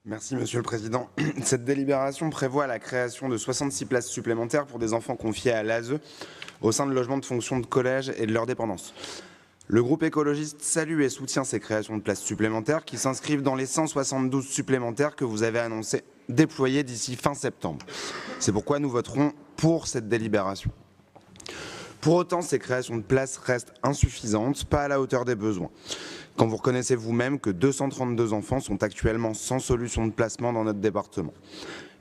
Merci Monsieur le Président. Cette délibération prévoit la création de 66 places supplémentaires pour des enfants confiés à l'ASE au sein de logements de fonction de collège et de leur dépendance. Le groupe écologiste salue et soutient ces créations de places supplémentaires qui s'inscrivent dans les 172 supplémentaires que vous avez annoncé déployés d'ici fin septembre. C'est pourquoi nous voterons pour cette délibération. Pour autant, ces créations de places restent insuffisantes, pas à la hauteur des besoins. Quand vous reconnaissez vous-même que 232 enfants sont actuellement sans solution de placement dans notre département.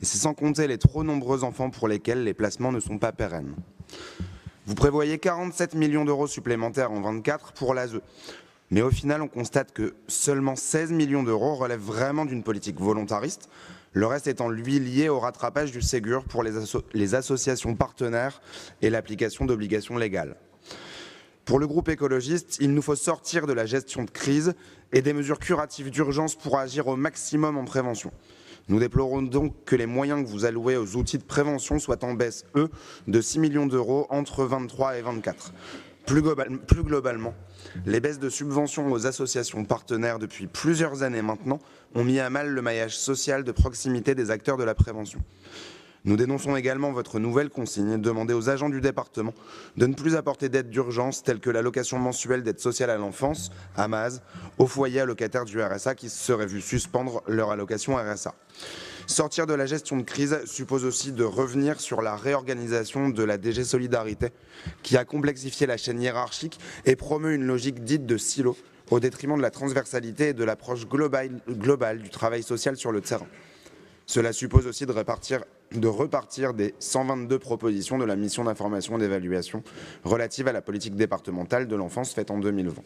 Et c'est sans compter les trop nombreux enfants pour lesquels les placements ne sont pas pérennes. Vous prévoyez 47 millions d'euros supplémentaires en 2024 pour l'ASE. Mais au final, on constate que seulement 16 millions d'euros relèvent vraiment d'une politique volontariste, le reste étant, lui, lié au rattrapage du Ségur pour les associations partenaires et l'application d'obligations légales. Pour le groupe écologiste, il nous faut sortir de la gestion de crise et des mesures curatives d'urgence pour agir au maximum en prévention. Nous déplorons donc que les moyens que vous allouez aux outils de prévention soient en baisse, eux, de 6 millions d'euros entre 23 et 24. Plus globalement, les baisses de subventions aux associations partenaires depuis plusieurs années maintenant ont mis à mal le maillage social de proximité des acteurs de la prévention. Nous dénonçons également votre nouvelle consigne demandée aux agents du département de ne plus apporter d'aide d'urgence telle que l'allocation mensuelle d'aide sociale à l'enfance, AMAS, aux foyers allocataires du RSA qui se seraient vus suspendre leur allocation RSA. Sortir de la gestion de crise suppose aussi de revenir sur la réorganisation de la DG Solidarité qui a complexifié la chaîne hiérarchique et promeut une logique dite de silo au détriment de la transversalité et de l'approche globale du travail social sur le terrain. Cela suppose aussi de repartir des 122 propositions de la mission d'information et d'évaluation relative à la politique départementale de l'enfance faite en 2020.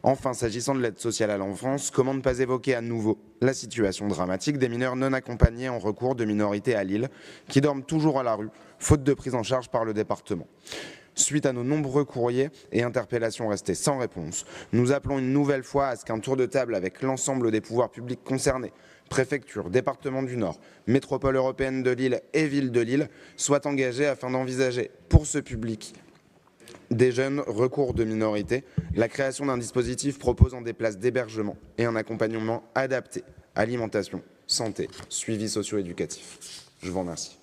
Enfin, s'agissant de l'aide sociale à l'enfance, comment ne pas évoquer à nouveau la situation dramatique des mineurs non accompagnés en recours de minorité à Lille, qui dorment toujours à la rue, faute de prise en charge par le département. Suite à nos nombreux courriers et interpellations restés sans réponse, nous appelons une nouvelle fois à ce qu'un tour de table avec l'ensemble des pouvoirs publics concernés, préfecture, département du Nord, métropole européenne de Lille et ville de Lille, soit engagé afin d'envisager pour ce public des jeunes recours de minorité, la création d'un dispositif proposant des places d'hébergement et un accompagnement adapté, alimentation, santé, suivi socio-éducatif. Je vous remercie.